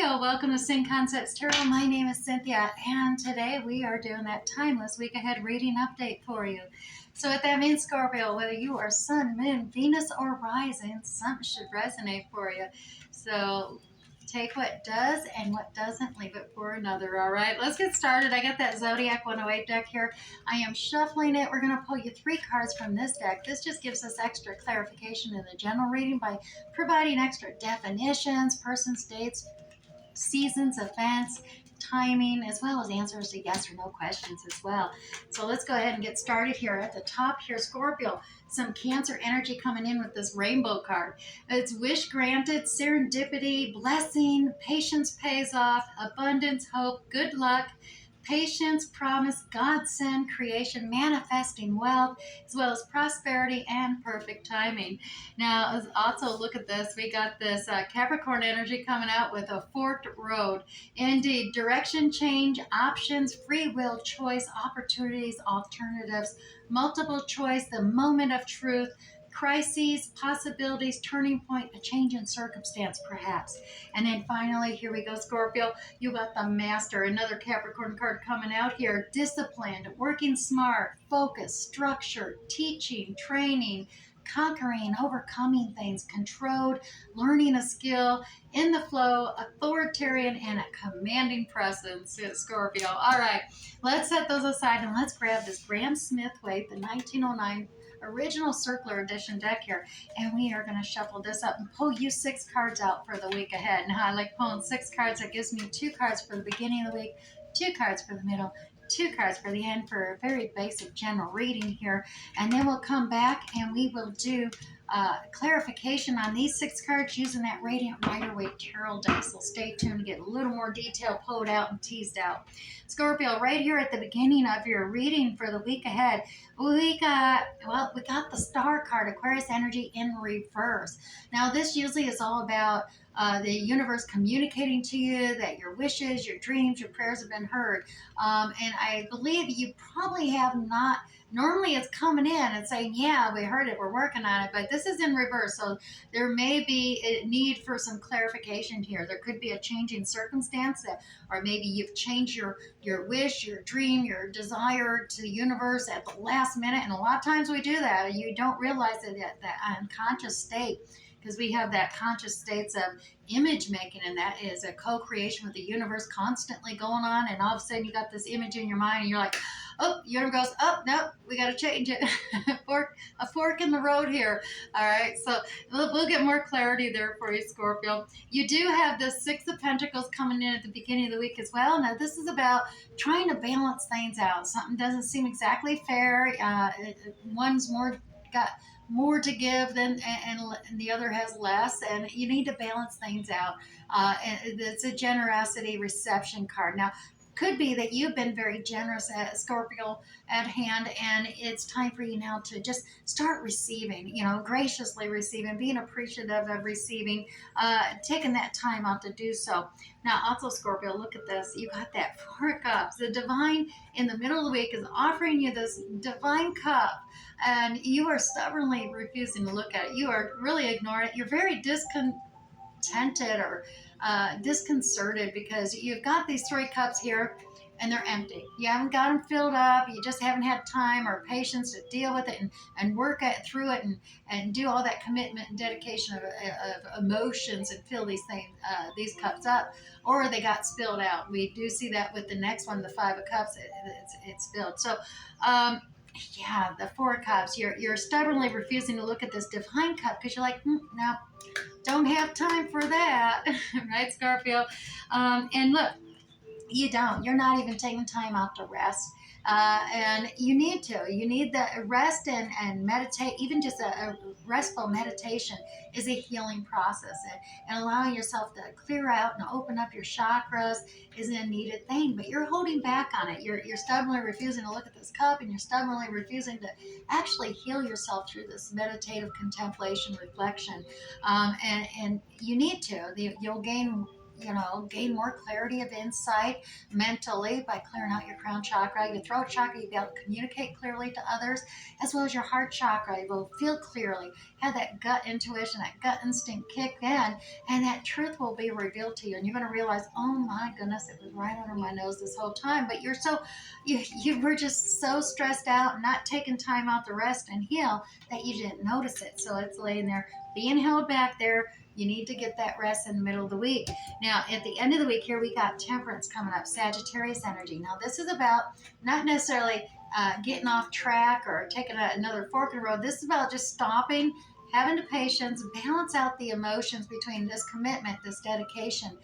Scorpio, welcome to Sing Concepts Tarot. My name is Cynthia, and today we are doing that timeless week ahead reading update for you. So what that means, Scorpio, whether you are Sun, Moon, Venus, or Rising, something should resonate for you. So take what does and what doesn't, leave it for another. All right, let's get started. I got that Zodiac 108 deck here. I am shuffling it. We're going to pull you 3 cards from this deck. This just gives us extra clarification in the general reading by providing extra definitions, persons, dates, seasons, events, timing, as well as answers to yes or no questions as well. So let's go ahead and get started here. At the top here, Scorpio, some Cancer energy coming in with this rainbow card. It's wish granted, serendipity, blessing, patience pays off, abundance, hope, good luck, patience, promise, godsend, creation, manifesting wealth, as well as prosperity and perfect timing. Now, also look at this. We got this Capricorn energy coming out with a forked road. Indeed, direction change, options, free will, choice, opportunities, alternatives, multiple choice, the moment of truth, crises, possibilities, turning point, a change in circumstance, perhaps. And then finally, here we go, Scorpio. You got the Master, another Capricorn card coming out here. Disciplined, working smart, focused, structured, teaching, training, conquering, overcoming things, controlled, learning a skill, in the flow, authoritarian, and a commanding presence, Scorpio. All right, let's set those aside and let's grab this Graham Smith-Waite, the 1909 original circular edition deck here, and we are going to shuffle this up and pull you 6 cards out for the week ahead. Now, I like pulling 6 cards. That gives me 2 cards for the beginning of the week, 2 cards for the middle, 2 cards for the end for a very basic general reading here. And then we'll come back and we will do clarification on these 6 cards using that Radiant Rider-Waite Tarot deck. So stay tuned to get a little more detail pulled out and teased out. Scorpio, right here at the beginning of your reading for the week ahead, we got the Star card, Aquarius energy in reverse. Now, this usually is all about the universe communicating to you that your wishes, your dreams, your prayers have been heard. And I believe you probably have not. Normally it's coming in and saying, yeah, we heard it, we're working on it, but this is in reverse. So there may be a need for some clarification here. There could be a changing circumstance, or maybe you've changed your wish, your dream, your desire to the universe at the last minute. And a lot of times we do that. You don't realize it at that unconscious state, because we have that conscious states of image making, and that is a co-creation with the universe constantly going on. And all of a sudden you got this image in your mind and you're like, oh, universe goes, oh, no, we got to change it. a fork in the road here. All right, so we'll get more clarity there for you, Scorpio. You do have the 6 of Pentacles coming in at the beginning of the week as well. Now, this is about trying to balance things out. Something doesn't seem exactly fair. One's got more to give than and the other has less, and you need to balance things out. And it's a generosity reception card. Now, could be that you've been very generous at Scorpio at hand, and it's time for you now to just start receiving, graciously receiving, being appreciative of receiving, taking that time out to do so. Now, also, Scorpio, look at this. You got that 4 cups. The divine in the middle of the week is offering you this divine cup, and you are stubbornly refusing to look at it. You are really ignoring it. You're very discontented or disconcerted because you've got these 3 cups here and they're empty. You haven't got them filled up. You just haven't had time or patience to deal with it and work through it and do all that commitment and dedication of emotions and fill these these cups up, or they got spilled out. We do see that with the next one, the 5 of Cups, it's spilled. So yeah, the 4 cups, you're stubbornly refusing to look at this divine cup because you're like, no, don't have time for that. Right, Scorpio? And look, you're not even taking time out to rest. And you need the rest and meditate. Even just a restful meditation is a healing process, and allowing yourself to clear out and open up your chakras is a needed thing, but you're holding back on it. You're stubbornly refusing to look at this cup, and you're stubbornly refusing to actually heal yourself through this meditative contemplation reflection. And you need to. You'll gain gain more clarity of insight mentally by clearing out your crown chakra. Your throat chakra, you'll be able to communicate clearly to others, as well as your heart chakra. You will feel clearly, have that gut intuition, that gut instinct kick in, and that truth will be revealed to you. And you're going to realize, oh my goodness, it was right under my nose this whole time. But you were just so stressed out and not taking time out to rest and heal that you didn't notice it. So it's laying there being held back there. You need to get that rest in the middle of the week. Now, at the end of the week here, we got Temperance coming up, Sagittarius energy. Now, this is about not necessarily getting off track or taking another fork in the road. This is about just stopping, having the patience, balance out the emotions between this commitment, this dedication,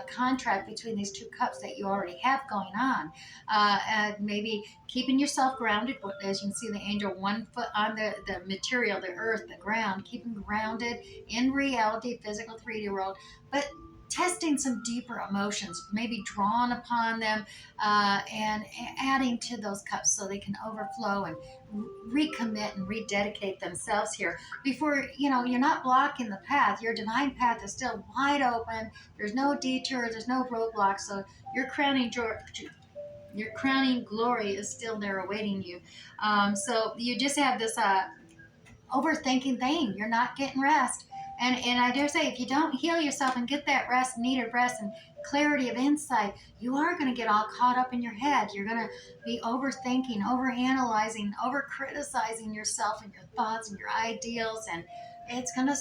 contract between these two cups that you already have going on. And maybe keeping yourself grounded. As you can see, the angel, one foot on the material, the earth, the ground, keeping grounded in reality, physical 3D world, but testing some deeper emotions, maybe drawing upon them, and adding to those cups so they can overflow and recommit and rededicate themselves here before, you're not blocking the path. Your divine path is still wide open. There's no detours, there's no roadblocks. So your crowning glory is still there awaiting you. So you just have this overthinking thing. You're not getting rest. And I dare say, if you don't heal yourself and get that rest, needed rest and clarity of insight, you are going to get all caught up in your head. You're going to be overthinking, overanalyzing, over-criticizing yourself and your thoughts and your ideals, and it's going to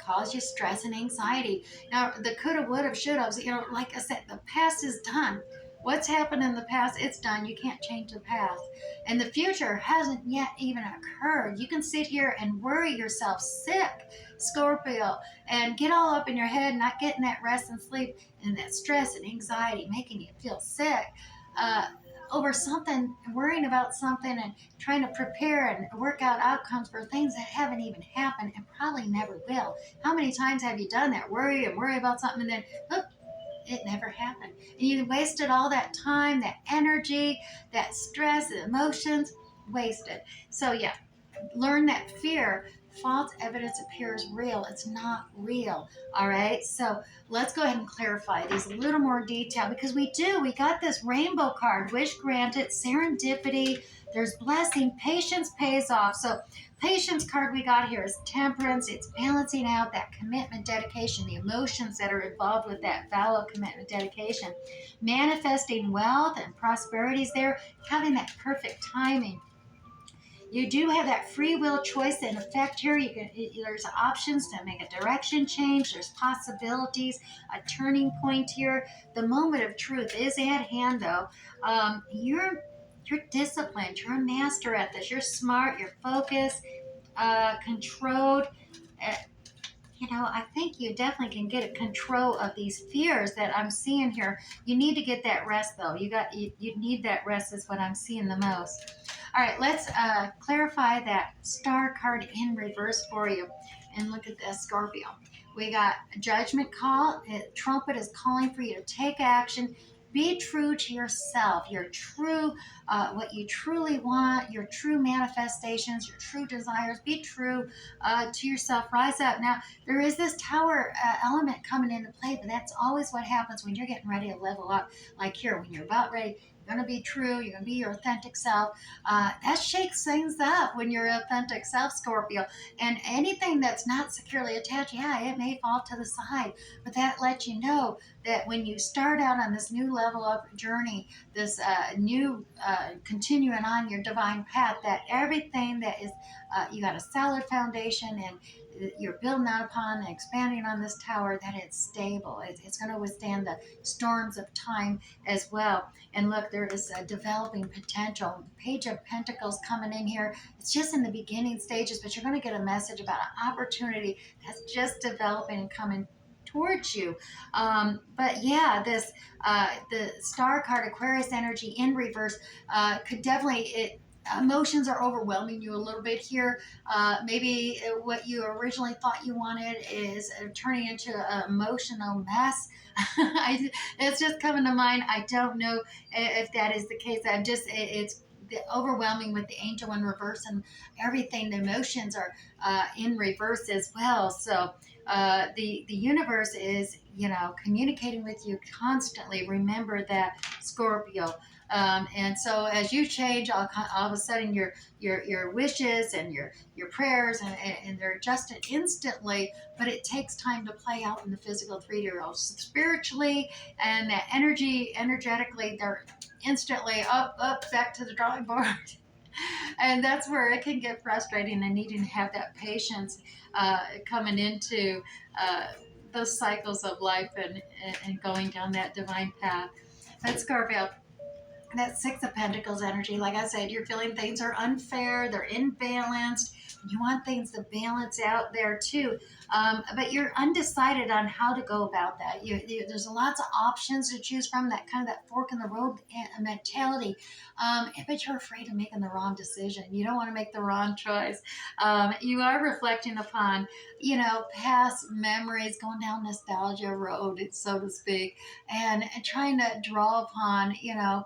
cause you stress and anxiety. Now, the coulda, woulda, shoulda, like I said, the past is done. What's happened in the past, it's done. You can't change the past. And the future hasn't yet even occurred. You can sit here and worry yourself sick, Scorpio, and get all up in your head, not getting that rest and sleep, and that stress and anxiety making you feel sick over something, worrying about something and trying to prepare and work out outcomes for things that haven't even happened and probably never will. How many times have you done that? Worry about something and then, it never happened. And you wasted all that time, that energy, that stress, the emotions, wasted. So yeah, learn that fear, false evidence appears real. It's not real. All right. So let's go ahead and clarify these a little more detail, because we got this rainbow card, wish granted, serendipity, there's blessing, patience pays off. So patience card we got here is temperance. It's balancing out that commitment, dedication, the emotions that are involved with that vow of commitment, dedication, manifesting wealth and prosperities there, having that perfect timing. You do have that free will choice in effect here. There's options to make a direction change. There's possibilities, a turning point here. The moment of truth is at hand, though. You're disciplined. You're a master at this. You're smart. You're focused, controlled. Uh, I think you definitely can get control of these fears that I'm seeing here. You need to get that rest, though. You need that rest is what I'm seeing the most. All right, let's clarify that star card in reverse for you. And look at this, Scorpio. We got a judgment call. Trumpet is calling for you to take action. Be true to yourself, your true, what you truly want, your true manifestations, your true desires. Be true to yourself. Rise up. Now, there is this tower element coming into play, but that's always what happens when you're getting ready to level up. Like here, when you're about ready, you're going to be true. You're going to be your authentic self. That shakes things up when you're authentic self, Scorpio. And anything that's not securely attached, yeah, it may fall to the side. But that lets you know that when you start out on this new level up journey, this new continuing on your divine path, that everything that is, you got a solid foundation and you're building out upon and expanding on this tower, that it's stable. It's going to withstand the storms of time as well. And look, there is a developing potential. Page of Pentacles coming in here. It's just in the beginning stages, but you're going to get a message about an opportunity that's just developing and coming towards you. But yeah, this the star card, Aquarius energy in reverse, could definitely, emotions are overwhelming you a little bit here. Maybe what you originally thought you wanted is turning into an emotional mess. It's just coming to mind. I don't know if that is the case. It's the overwhelming with the angel in reverse, and everything, the emotions are in reverse as well. So the universe is, communicating with you constantly. Remember that, Scorpio. And so as you change, all of a sudden your wishes and your prayers, and they're adjusted instantly, but it takes time to play out in the physical 3D world. Spiritually and that energetically, they're instantly up, back to the drawing board. And that's where it can get frustrating, and needing to have that patience coming into uh, those cycles of life, and going down that divine path. But Scorpio, that Six of Pentacles energy, like I said, you're feeling things are unfair, they're imbalanced. You want things to balance out there too, but you're undecided on how to go about that. There's lots of options to choose from. That kind of that fork in the road mentality, but you're afraid of making the wrong decision. You don't want to make the wrong choice. You are reflecting upon, past memories, going down nostalgia road, so to speak, and trying to draw upon,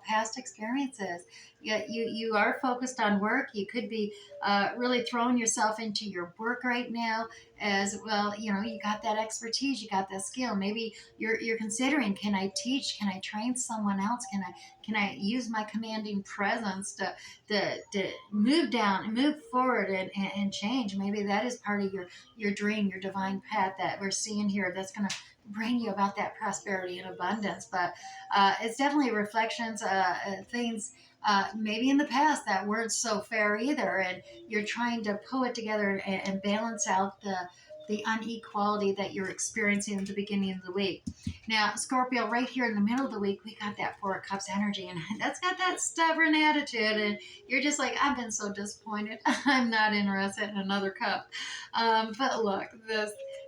past experiences. You are focused on work. You could be really throwing yourself into your work right now as well. You got that expertise, you got that skill. Maybe you're considering, can I teach, can I train someone else, can I use my commanding presence to move forward, and change. Maybe that is part of your dream, your divine path that we're seeing here, that's going to bring you about that prosperity and abundance. But it's definitely reflections, things maybe in the past that weren't so fair either, and you're trying to pull it together, and balance out the inequality that you're experiencing at the beginning of the week. Now, Scorpio, right here in the middle of the week, we got that Four of Cups energy, and that's got that stubborn attitude, and you're just like, I've been so disappointed. I'm not interested in another cup. But look,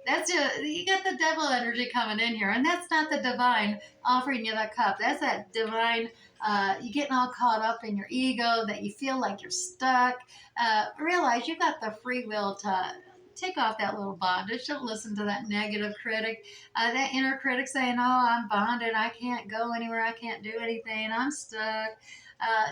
that's just, you got the devil energy coming in here, and that's not the divine offering you that cup. That's that divine, you getting all caught up in your ego, that you feel like you're stuck. Realize you got the free will to take off that little bondage. Don't listen to that negative critic, that inner critic saying, oh, I'm bonded, I can't go anywhere, I can't do anything, I'm stuck.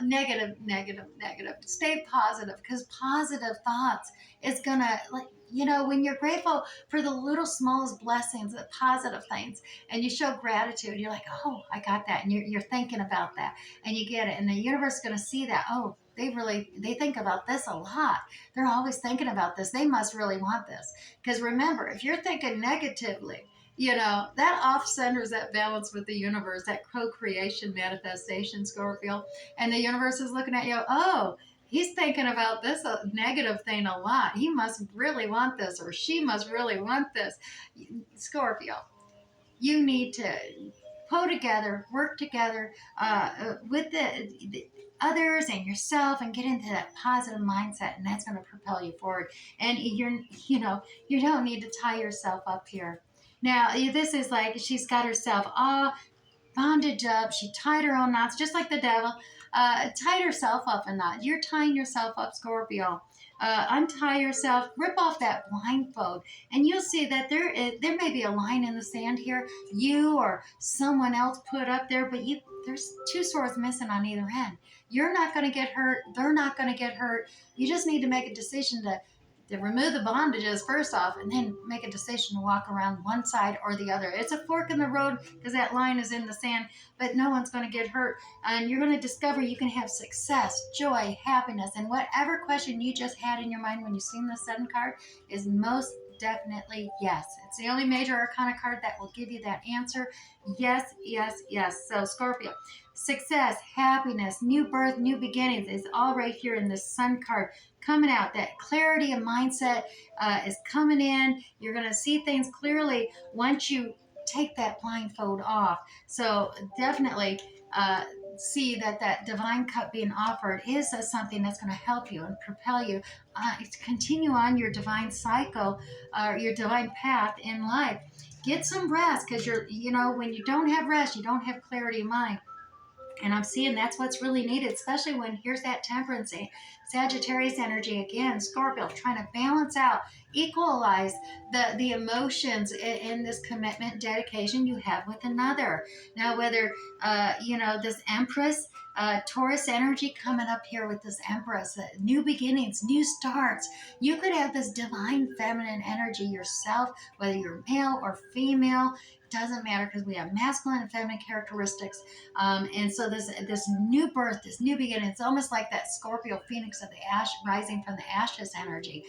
Negative, negative, negative. Stay positive, because positive thoughts is gonna, like, when you're grateful for the little smallest blessings, the positive things, and you show gratitude, you're like, oh, I got that, and you're thinking about that, and you get it, and the universe is going to see that. Oh, they think about this a lot. They're always thinking about this. They must really want this. Because remember, if you're thinking negatively, that off centers that balance with the universe, that co-creation manifestation, Scorpio, and the universe is looking at you. Oh, he's thinking about this negative thing a lot. He must really want this, or she must really want this. Scorpio, you need to pull together, work together with the others and yourself, and get into that positive mindset, and that's going to propel you forward. And you don't need to tie yourself up here. Now, this is like she's got herself all bondage up. She tied her own knots, just like the devil. Tied herself up a knot. You're tying yourself up, Scorpio. Untie yourself, rip off that blindfold, and you'll see that there may be a line in the sand here, you or someone else put up there, but there's two swords missing on either end. You're not going to get hurt. They're not going to get hurt. You just need to make a decision to remove the bondages first off, and then make a decision to walk around one side or the other. It's a fork in the road, because that line is in the sand, but no one's going to get hurt. And you're going to discover you can have success, joy, happiness, and whatever question you just had in your mind when you seen the Sun card is most definitely yes. It's the only major arcana card that will give you that answer. Yes, yes, yes. So Scorpio, success, happiness, new birth, new beginnings is all right here in this Sun card coming out. That clarity of mindset is coming in. You're going to see things clearly once you take that blindfold off. So definitely see that divine cup being offered is something that's going to help you and propel you to continue on your divine cycle, your divine path in life. Get some rest, because when you don't have rest, you don't have clarity of mind. And I'm seeing that's what's really needed, especially when here's that temperance, Sagittarius energy again, Scorpio, trying to balance out, equalize the emotions in this commitment, dedication you have with another. Now, whether, this Empress Taurus energy coming up here with this Empress, new beginnings, new starts. You could have this divine feminine energy yourself, whether you're male or female. Doesn't matter because we have masculine and feminine characteristics, and so this new birth, this new beginning. It's almost like that Scorpio phoenix of the ash rising from the ashes energy.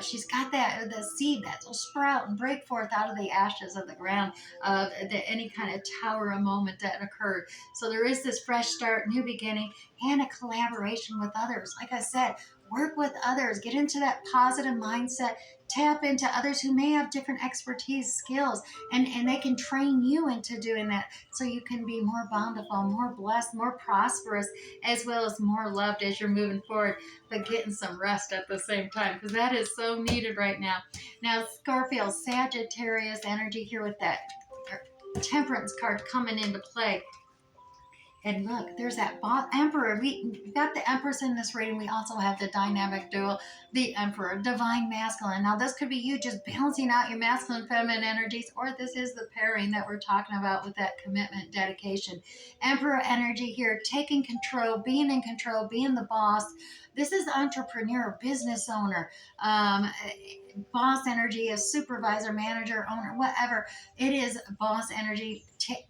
She's got that the seed that will sprout and break forth out of the ashes of the ground of any kind of tower a moment that occurred. So there is this fresh start, new beginning, and a collaboration with others. Like I said, work with others, get into that positive mindset, tap into others who may have different expertise, skills, and they can train you into doing that so you can be more bountiful, more blessed, more prosperous, as well as more loved as you're moving forward, but getting some rest at the same time because that is so needed right now. Now, Scorpio, Sagittarius energy here with that temperance card coming into play. And look, there's that emperor. We got the empress in this reading. We also have the dynamic duo, the emperor, divine masculine. Now, this could be you just balancing out your masculine, feminine energies, or this is the pairing that we're talking about with that commitment, dedication. Emperor energy here, taking control, being in control, being the boss. This is entrepreneur, business owner, boss energy, a supervisor, manager, owner, whatever. It is boss energy,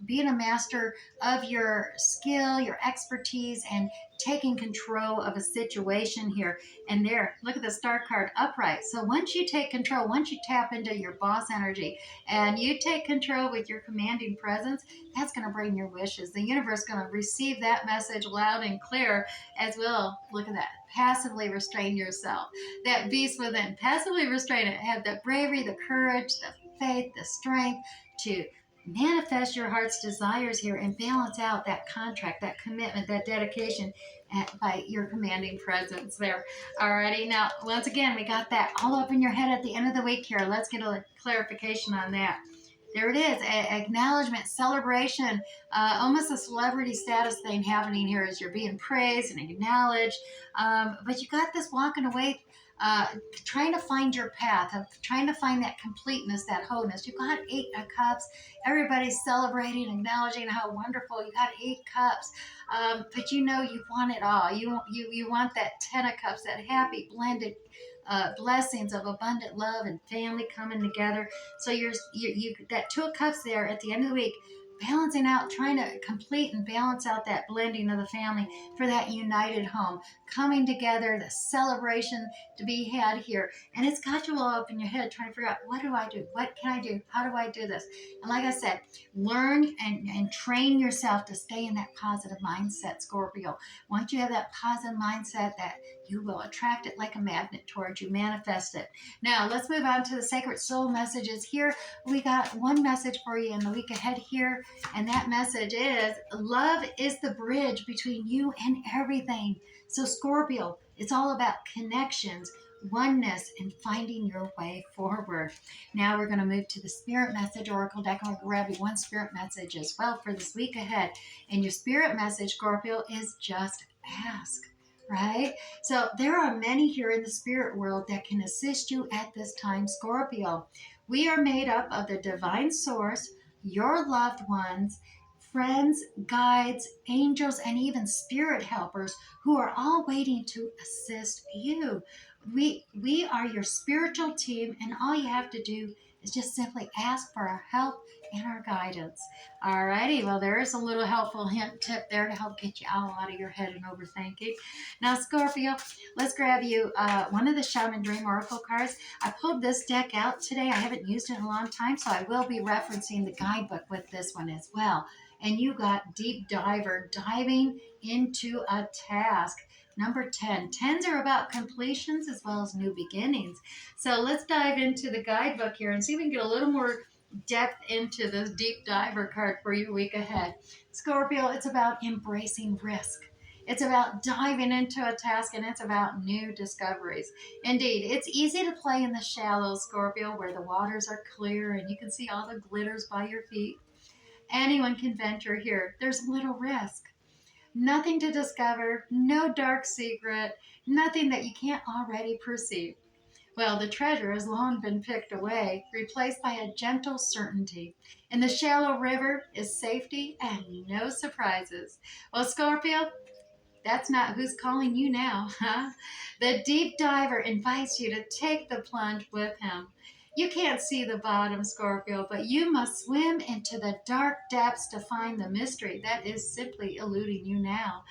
being a master of your skill, your expertise, and taking control of a situation here. And there, look at the star card upright. So once you take control, once you tap into your boss energy and you take control with your commanding presence, that's going to bring your wishes. The universe is going to receive that message loud and clear as well. Look at that. Passively restrain yourself. That beast within, passively restrain it. Have the bravery, the courage, the faith, the strength to manifest your heart's desires here and balance out that contract, that commitment, that dedication by your commanding presence there. Alrighty, now once again, we got that all up in your head at the end of the week here. Let's get a clarification on that. There it is, acknowledgement, celebration, almost a celebrity status thing happening here as you're being praised and acknowledged. But you got this walking away, trying to find your path, of trying to find that completeness, that wholeness. You got 8 of cups. Everybody's celebrating, acknowledging how wonderful you got 8 cups. But you know you want it all. You want that 10 of cups, that happy blended blessings of abundant love and family coming together. So you that 2 of cups there at the end of the week, balancing out, trying to complete and balance out that blending of the family for that united home, coming together, the celebration to be had here. And it's got you all up in your head trying to figure out, what do I do? What can I do? How do I do this? And like I said, learn and train yourself to stay in that positive mindset, Scorpio. Once you have that positive mindset, that you will attract it like a magnet towards you, manifest it. Now, let's move on to the sacred soul messages here. We got one message for you in the week ahead here, and that message is love is the bridge between you and everything. So, Scorpio, it's all about connections, oneness, and finding your way forward. Now we're going to move to the spirit message oracle deck. I'm going to grab you one spirit message as well for this week ahead. And your spirit message, Scorpio, is just ask. Right? So there are many here in the spirit world that can assist you at this time, Scorpio. We are made up of the divine source, your loved ones, friends, guides, angels, and even spirit helpers who are all waiting to assist you. We are your spiritual team, and all you have to do is just simply ask for our help and our guidance. Alrighty, well, there is a little helpful hint tip there to help get you all out of your head and overthinking. Now, Scorpio, let's grab you one of the Shaman Dream Oracle cards. I pulled this deck out today. I haven't used it in a long time, so I will be referencing the guidebook with this one as well. And you got Deep Diver, diving into a task. Number 10. 10s are about completions as well as new beginnings. So let's dive into the guidebook here and see if we can get a little more depth into this Deep Diver card for your week ahead. Scorpio, it's about embracing risk. It's about diving into a task, and it's about new discoveries. Indeed, it's easy to play in the shallows, Scorpio, where the waters are clear and you can see all the glitters by your feet. Anyone can venture here. There's little risk. Nothing to discover, no dark secret, nothing that you can't already perceive. Well, the treasure has long been picked away, replaced by a gentle certainty. In the shallow river is safety and no surprises. Well, Scorpio, That's not who's calling you now, huh? The deep diver invites you to take the plunge with him. You can't see the bottom, Scorpio, but you must swim into the dark depths to find the mystery that is simply eluding you now.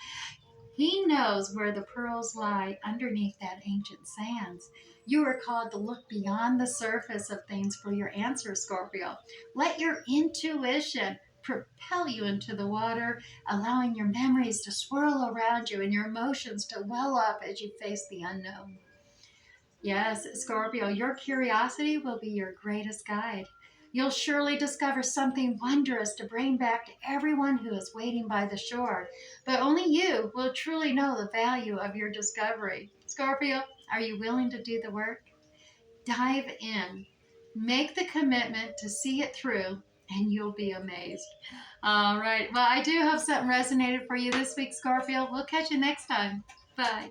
He knows where the pearls lie underneath that ancient sands. You are called to look beyond the surface of things for your answers, Scorpio. Let your intuition propel you into the water, allowing your memories to swirl around you and your emotions to well up as you face the unknown. Yes, Scorpio, your curiosity will be your greatest guide. You'll surely discover something wondrous to bring back to everyone who is waiting by the shore. But only you will truly know the value of your discovery. Scorpio, are you willing to do the work? Dive in, make the commitment to see it through, and you'll be amazed. All right. Well, I do hope something resonated for you this week, Scorpio. We'll catch you next time. Bye.